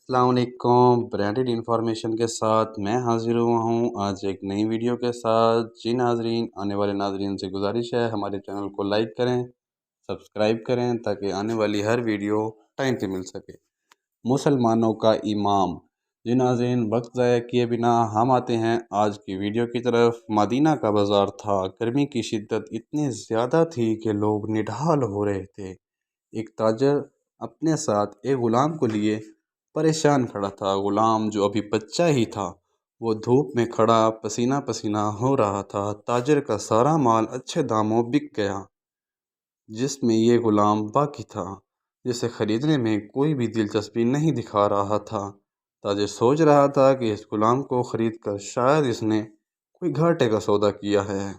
अस्सलाम वालेकुम। Branded information के साथ मैं हाजिर हुआ हूँ आज एक नई वीडियो के साथ। जी नाजरीन, आने वाले नाजरीन से गुजारिश है हमारे चैनल को लाइक करें, सब्सक्राइब करें ताकि आने वाली हर वीडियो टाइम पे मिल सके। मुसलमानों का इमाम। जी नाज़रीन, वक्त ज़ाया किए बिना हम आते हैं आज की वीडियो की तरफ। मदीना का बाज़ार था। गर्मी की शिद्दत इतनी ज़्यादा थी कि लोग निढाल हो रहे थे। एक ताजर अपने साथ एक ग़ुलाम को लिए परेशान खड़ा था। ग़ुलाम जो अभी बच्चा ही था, वो धूप में खड़ा पसीना पसीना हो रहा था। ताजर का सारा माल अच्छे दामों बिक गया, जिसमें ये ग़ुलाम बाकी था, जिसे ख़रीदने में कोई भी दिलचस्पी नहीं दिखा रहा था। ताजिर सोच रहा था कि इस ग़ुलाम को ख़रीद कर शायद इसने कोई घाटे का सौदा किया है।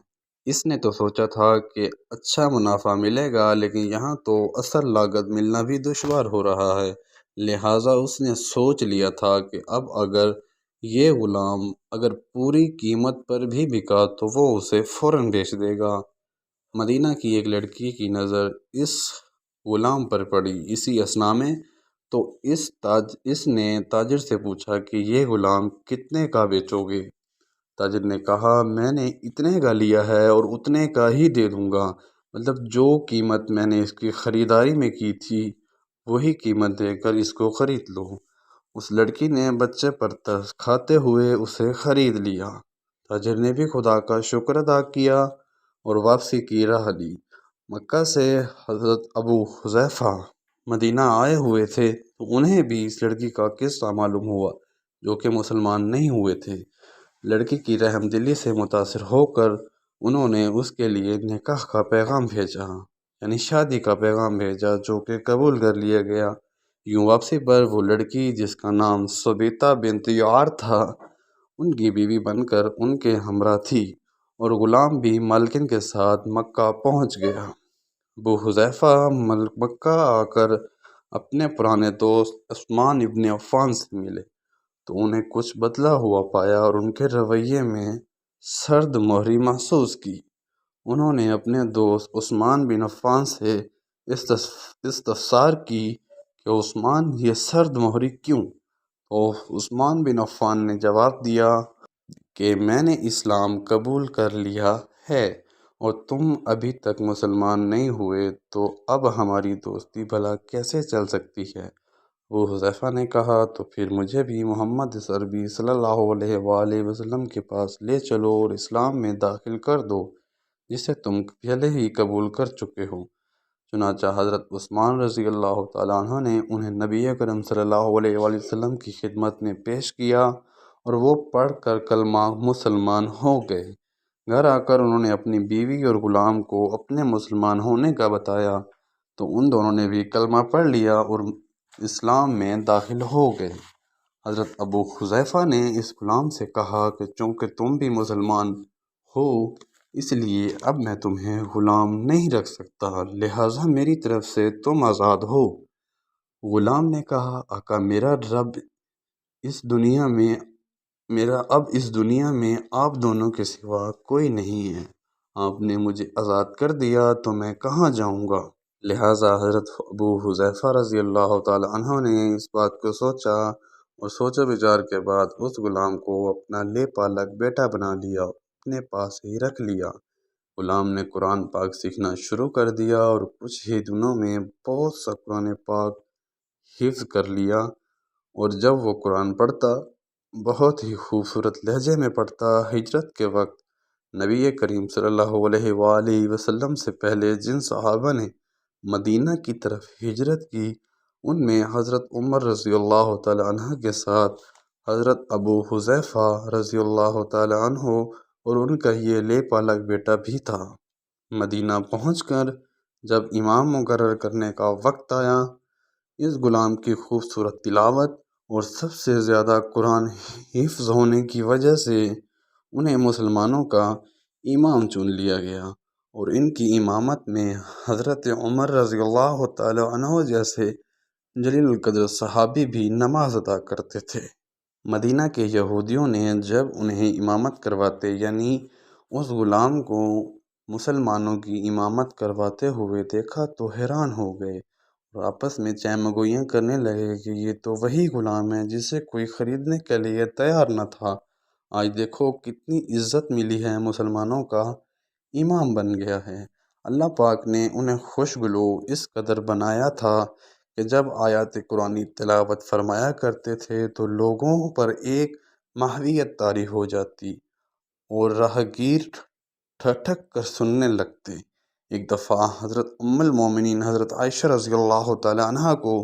इसने तो सोचा था कि अच्छा मुनाफा मिलेगा, लेकिन यहाँ तो असल लागत मिलना भी दुश्वार हो रहा है। लिहाजा उसने सोच लिया था कि अब अगर ये ग़ुलाम अगर पूरी कीमत पर भी बिका तो वो उसे फ़ौरन बेच देगा। मदीना की एक लड़की की नज़र इस ग़ुलाम पर पड़ी इसी असना में, तो इसने ताजिर से पूछा कि ये ग़ुलाम कितने का बेचोगे। ताजिर ने कहा, मैंने इतने का लिया है और उतने का ही दे दूँगा। मतलब जो कीमत मैंने इसकी ख़रीदारी में की थी, वही कीमत देकर इसको ख़रीद लो। उस लड़की ने बच्चे पर तरस खाते हुए उसे ख़रीद लिया। ताजिर ने भी खुदा का शुक्र अदा किया और वापसी की राह ली। मक्का से हज़रत अबू हुज़ैफ़ा मदीना आए हुए थे, तो उन्हें भी इस लड़की का किस्सा मालूम हुआ, जो कि मुसलमान नहीं हुए थे। लड़की की रहमदिली से मुतासिर होकर उन्होंने उसके लिए निकाह का पैगाम भेजा, यानी शादी का पैगाम भेजा, जो कि कबूल कर लिया गया। यूँ वापसी पर वो लड़की, जिसका नाम सबीता बिन्त यार था, उनकी बीवी बनकर उनके हमरा थी और ग़ुलाम भी मालकिन के साथ मक्का पहुँच गया। अबू हुज़ैफ़ा मक्का आकर अपने पुराने दोस्त उस्मान इब्न अफ़्फ़ान से मिले, तो उन्हें कुछ बदला हुआ पाया और उनके रवैये में सर्द मोहरी महसूस की। उन्होंने अपने दोस्त उस्मान बिन अफ़्फ़ान से इस्तफ़सार की कि उस्मान, ये सर्द मोहरी क्यों? तो उस्मान बिन अफ़्फ़ान ने जवाब दिया कि मैंने इस्लाम कबूल कर लिया है और तुम अभी तक मुसलमान नहीं हुए, तो अब हमारी दोस्ती भला कैसे चल सकती है। वो हुज़ैफ़ा ने कहा, तो फिर मुझे भी मोहम्मद अरबी सल्लल्लाहु अलैहि वसल्लम के पास ले चलो और इस्लाम में दाखिल कर दो, जिसे तुम पहले ही कबूल कर चुके हो। चुनांचा हज़रत उस्मान रज़ी अल्लाह तआला अन्हु ने उन्हें नबी अकरम सल्लल्लाहु अलैहि वसल्लम की खिदमत में पेश किया और वो पढ़ कर कलमा मुसलमान हो गए। घर आकर उन्होंने अपनी बीवी और ग़ुलाम को अपने मुसलमान होने का बताया, तो उन दोनों ने भी कलमा पढ़ लिया और इस्लाम में दाखिल हो गए। हज़रत अबू हुज़ैफ़ा ने इस ग़ुलाम से कहा कि चूँकि तुम भी मुसलमान हो, इसलिए अब मैं तुम्हें ग़ुलाम नहीं रख सकता, लिहाजा मेरी तरफ से तुम आज़ाद हो। ग़ुलाम ने कहा, आका मेरा रब इस दुनिया में अब इस दुनिया में आप दोनों के सिवा कोई नहीं है। आपने मुझे आज़ाद कर दिया तो मैं कहाँ जाऊँगा। लिहाजा हज़रत अबू हुज़ैफ़ा रज़ी अल्लाह तआला अन्हु ने इस बात को सोचा और सोचा विचार के बाद उस ग़ुलाम को अपना ले पालक बेटा बना लिया, अपने पास ही रख लिया। ग़ुलाम ने कुरान पाक सीखना शुरू कर दिया और कुछ ही दिनों में बहुत सा कुरान पाक हिफ्ज़ कर लिया, और जब वो कुरान पढ़ता, बहुत ही खूबसूरत लहजे में पढ़ता। हिजरत के वक्त नबी करीम सल्लल्लाहु अलैहि वसल्लम से पहले जिन सहाबा ने मदीना की तरफ हिजरत की, उनमें हज़रत उमर रज़ी अल्लाह तआला अन्हु के साथ हज़रत अबू हुज़ैफ़ा रज़ी अल्लाह तआला अन्हु और उनका ये ले पालक बेटा भी था। मदीना पहुंचकर जब इमाम मुकर्रर करने का वक्त आया, इस ग़ुलाम की खूबसूरत तिलावत और सबसे ज़्यादा कुरान हिफ्ज़ होने की वजह से उन्हें मुसलमानों का इमाम चुन लिया गया और इनकी इमामत में हज़रत उमर रज़ी अल्लाह तआला अन्हु जैसे जलील क़द्र सहाबी भी नमाज अदा करते थे। मदीना के यहूदियों ने जब उन्हें इमामत करवाते, यानी उस ग़ुलाम को मुसलमानों की इमामत करवाते हुए देखा, तो हैरान हो गए اور آپس میں چہمگوئیاں کرنے لگے کہ یہ تو وہی غلام ہے جسے کوئی خریدنے کے لیے تیار نہ تھا۔ آج دیکھو کتنی عزت ملی ہے، مسلمانوں کا امام بن گیا ہے۔ اللہ پاک نے انہیں خوشگلو اس قدر بنایا تھا کہ جب آیات قرآنی تلاوت فرمایا کرتے تھے تو لوگوں پر ایک ماہویت طاری ہو جاتی اور راہگیر ٹھٹک کر سننے لگتے۔ ایک دفعہ حضرت ام المومنین حضرت عائشہ رضی اللہ تعالی عنہ کو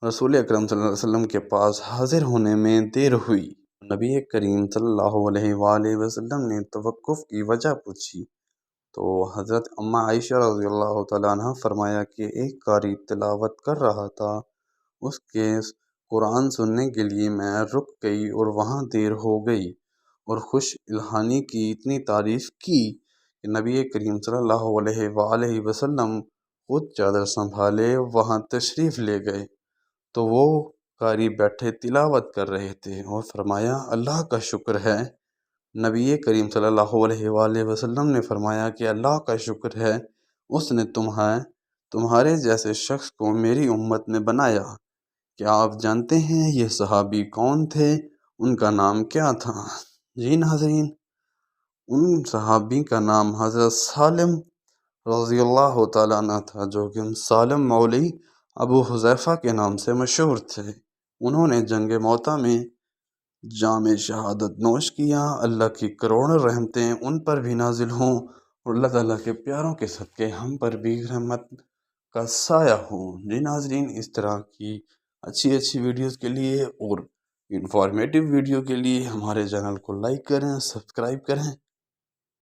رسول اکرم صلی اللہ علیہ وسلم کے پاس حاضر ہونے میں دیر ہوئی۔ نبی کریم صلی اللہ علیہ وآلہ وسلم نے توقف کی وجہ پوچھی تو حضرت اماں عائشہ رضی اللہ تعالیٰ عنہ فرمایا کہ ایک قاری تلاوت کر رہا تھا، اس کے قرآن سننے کے لیے میں رک گئی اور وہاں دیر ہو گئی، اور خوش الہانی کی اتنی تعریف کی کہ نبی کریم صلی اللہ علیہ وآلہ وسلم خود چادر سنبھالے وہاں تشریف لے گئے تو وہ قاری بیٹھے تلاوت کر رہے تھے اور فرمایا اللہ کا شکر ہے۔ نبی کریم صلی اللہ علیہ وآلہ وسلم نے فرمایا کہ اللہ کا شکر ہے، اس نے تمہارے جیسے شخص کو میری امت میں بنایا۔ کیا آپ جانتے ہیں یہ صحابی کون تھے؟ ان کا نام کیا تھا؟ جی ناظرین، ان صحابی کا نام حضرت سالم رضی اللہ تعالیٰ عنہ تھا، جو کہ سالم مولی ابو حذیفہ کے نام سے مشہور تھے۔ انہوں نے جنگ موتا میں جام شہادت نوش کیا۔ اللہ کی کروڑوں رحمتیں ان پر بھی نازل ہوں اور اللہ تعالیٰ کے پیاروں کے صدقے ہم پر بھی رحمت کا سایہ ہو۔ جی ناظرین، اس طرح کی اچھی ویڈیوز کے لیے اور انفارمیٹیو ویڈیو کے لیے ہمارے چینل کو لائک کریں، سبسکرائب کریں۔